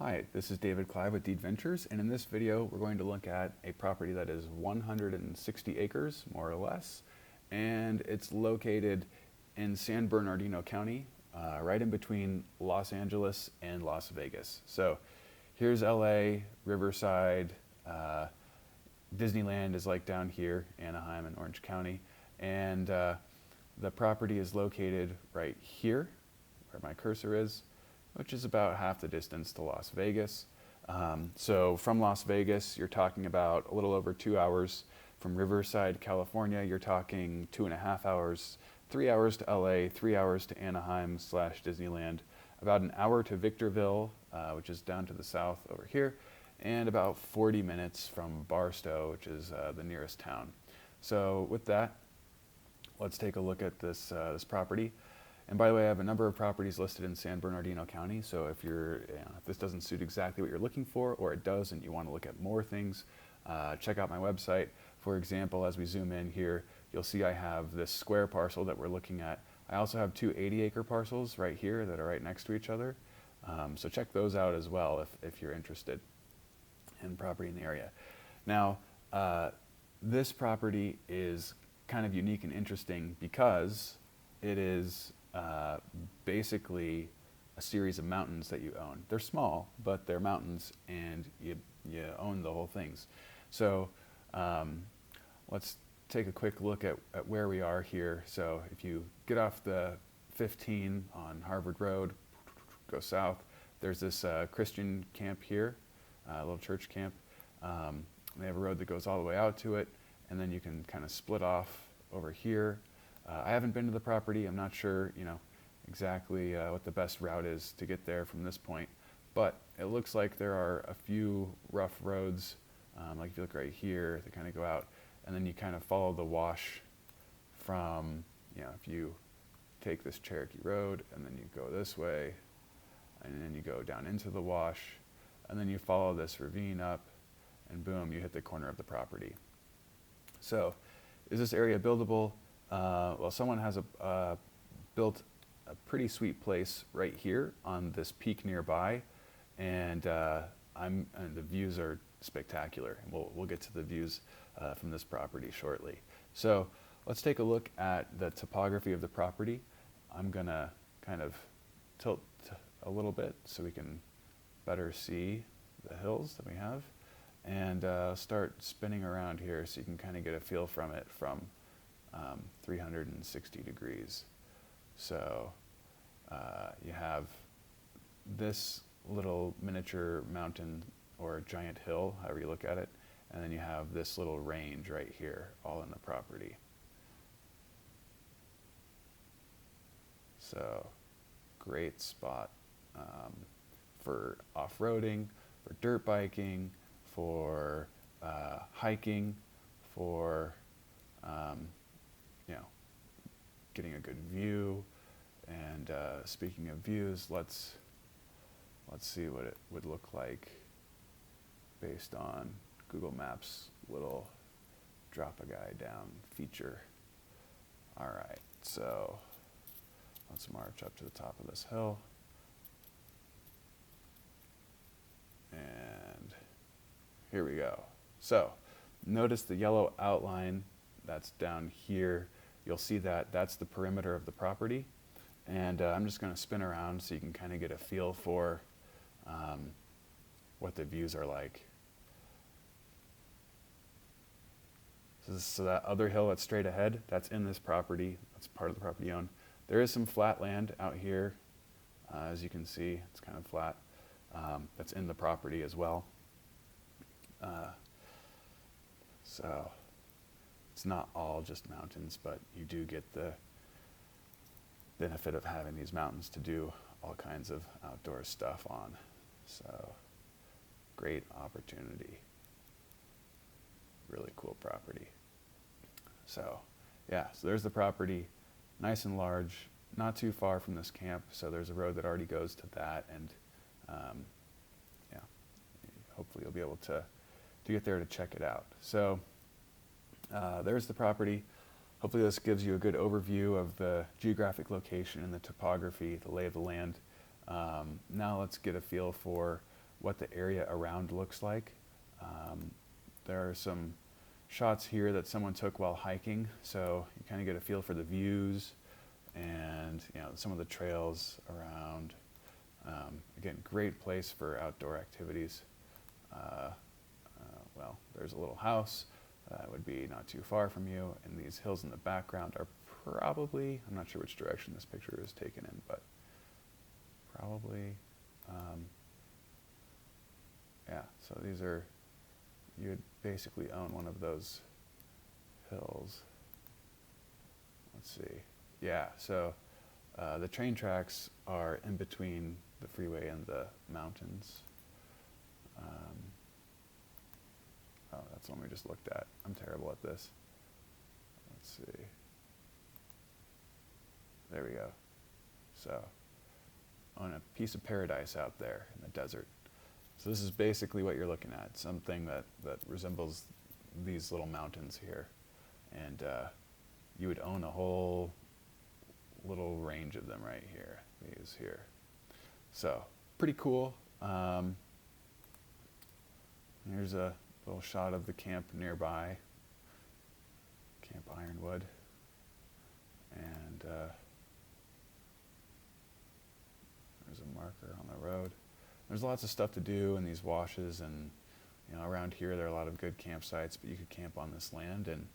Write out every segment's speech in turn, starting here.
Hi, this is David Clive with Deed Ventures, and in this video we're going to look at a property that is 160 acres, more or less, and it's located in San Bernardino County, right in between Los Angeles and Las Vegas. So here's LA, Riverside, Disneyland is like down here, Anaheim and Orange County, and the property is located right here, where my cursor is, which is about half the distance to Las Vegas. So from Las Vegas, you're talking about a little over 2 hours. From Riverside, California, you're talking 2.5 hours, 3 hours to LA, 3 hours to Anaheim / Disneyland, about an hour to Victorville, which is down to the south over here, and about 40 minutes from Barstow, which is the nearest town. So with that, let's take a look at this property. And by the way, I have a number of properties listed in San Bernardino County, so if if this doesn't suit exactly what you're looking for, or it does and you want to look at more things, check out my website. For example, as we zoom in here, you'll see I have this square parcel that we're looking at. I also have two 80-acre parcels right here that are right next to each other. So check those out as well if you're interested in property in the area. Now, this property is kind of unique and interesting because it is basically a series of mountains that you own. They're small, but they're mountains, and you own the whole things. So let's take a quick look at where we are here. So if you get off the 15 on Harvard Road, go south, there's this Christian camp here, a little church camp. They have a road that goes all the way out to it, and then you can kind of split off over here. I haven't been to the property. I'm not sure, exactly what the best route is to get there from this point, but it looks like there are a few rough roads, like if you look right here, they kind of go out, and then you kind of follow the wash from, if you take this Cherokee Road, and then you go this way, and then you go down into the wash, and then you follow this ravine up, and boom, you hit the corner of the property. So, is this area buildable? Well, someone has built a pretty sweet place right here on this peak nearby, and the views are spectacular. And we'll get to the views from this property shortly. So let's take a look at the topography of the property. I'm gonna kind of tilt a little bit so we can better see the hills that we have, and start spinning around here so you can kind of get a feel from it from 360 degrees. So you have this little miniature mountain or giant hill, however you look at it, and then you have this little range right here, all in the property. So great spot for off-roading, for dirt biking, for hiking, for getting a good view. And speaking of views, let's see what it would look like based on Google Maps little drop a guy down feature. All right, so let's march up to the top of this hill. And here we go. So notice the yellow outline that's down here. You'll see that that's the perimeter of the property. And I'm just going to spin around so you can kind of get a feel for what the views are like. So that other hill that's straight ahead, that's in this property. That's part of the property you own. There is some flat land out here. As you can see, it's kind of flat. That's in the property as well. So it's not all just mountains, but you do get the benefit of having these mountains to do all kinds of outdoor stuff on. So great opportunity. Really cool property. So yeah, so there's the property, nice and large, not too far from this camp. So there's a road that already goes to that, and hopefully you'll be able to get there to check it out. So there's the property. Hopefully this gives you a good overview of the geographic location and the topography, the lay of the land. Now let's get a feel for what the area around looks like. There are some shots here that someone took while hiking, so you kind of get a feel for the views and some of the trails around. Again, great place for outdoor activities. Well, there's a little house that would be not too far from you, and these hills in the background are probably, I'm not sure which direction this picture is taken in, but probably, yeah, so these are, you would basically own one of those hills. Let's see. Yeah, so the train tracks are in between the freeway and the mountains. Oh, that's the one we just looked at. I'm terrible at this. Let's see. There we go. So, on a piece of paradise out there in the desert. So this is basically what you're looking at, something that resembles these little mountains here. And you would own a whole little range of them right here, these here. So, pretty cool. Here's a little shot of the camp nearby, Camp Ironwood. And there's a marker on the road. There's lots of stuff to do in these washes, and around here there are a lot of good campsites, but you could camp on this land, and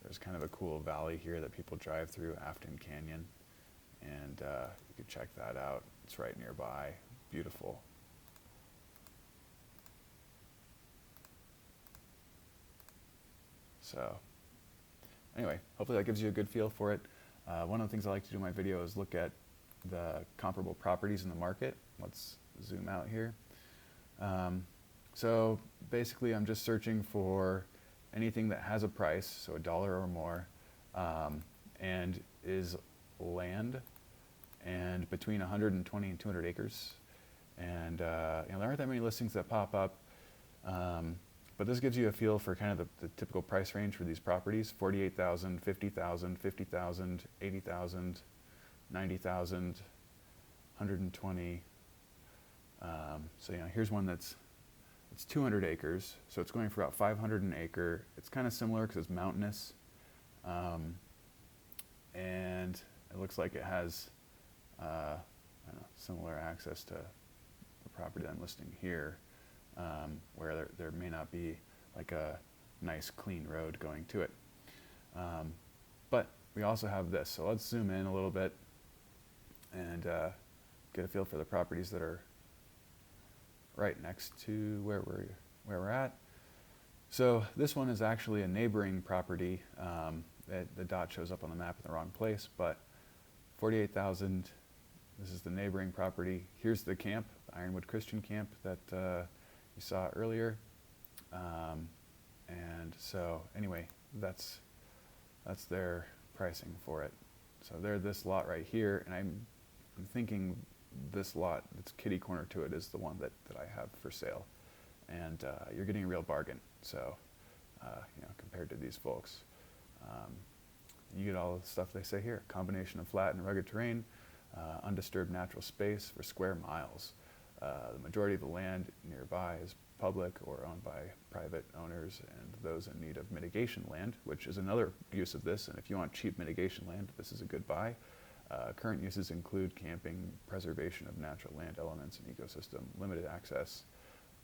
there's kind of a cool valley here that people drive through, Afton Canyon, and you could check that out. It's right nearby. Beautiful. So anyway, hopefully that gives you a good feel for it. One of the things I like to do in my video is look at the comparable properties in the market. Let's zoom out here. So basically I'm just searching for anything that has a price, so $1 or more, and is land and between 120 and 200 acres. And there aren't that many listings that pop up, but this gives you a feel for kind of the typical price range for these properties: 48,000, 50,000, 50,000, 80,000, 90,000, 120. So here's one it's 200 acres, so it's going for about 500 an acre. It's kind of similar because it's mountainous, and it looks like it has similar access to the property that I'm listing here, where there may not be like a nice clean road going to it. But we also have this, so let's zoom in a little bit and get a feel for the properties that are right next to where we're at. So this one is actually a neighboring property. The dot shows up on the map in the wrong place, but 48,000, this is the neighboring property. Here's the camp, the Ironwood Christian Camp that you saw earlier. And so anyway, that's their pricing for it. So they're this lot right here, and I'm thinking this lot that's kitty corner to it is the one that I have for sale. And you're getting a real bargain, so compared to these folks. You get all the stuff they say here: combination of flat and rugged terrain, undisturbed natural space for square miles. The majority of the land nearby is public or owned by private owners and those in need of mitigation land, which is another use of this. And if you want cheap mitigation land, this is a good buy. Current uses include camping, preservation of natural land elements and ecosystem, limited access,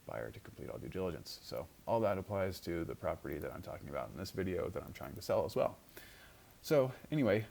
buyer to complete all due diligence. So all that applies to the property that I'm talking about in this video that I'm trying to sell as well. So anyway,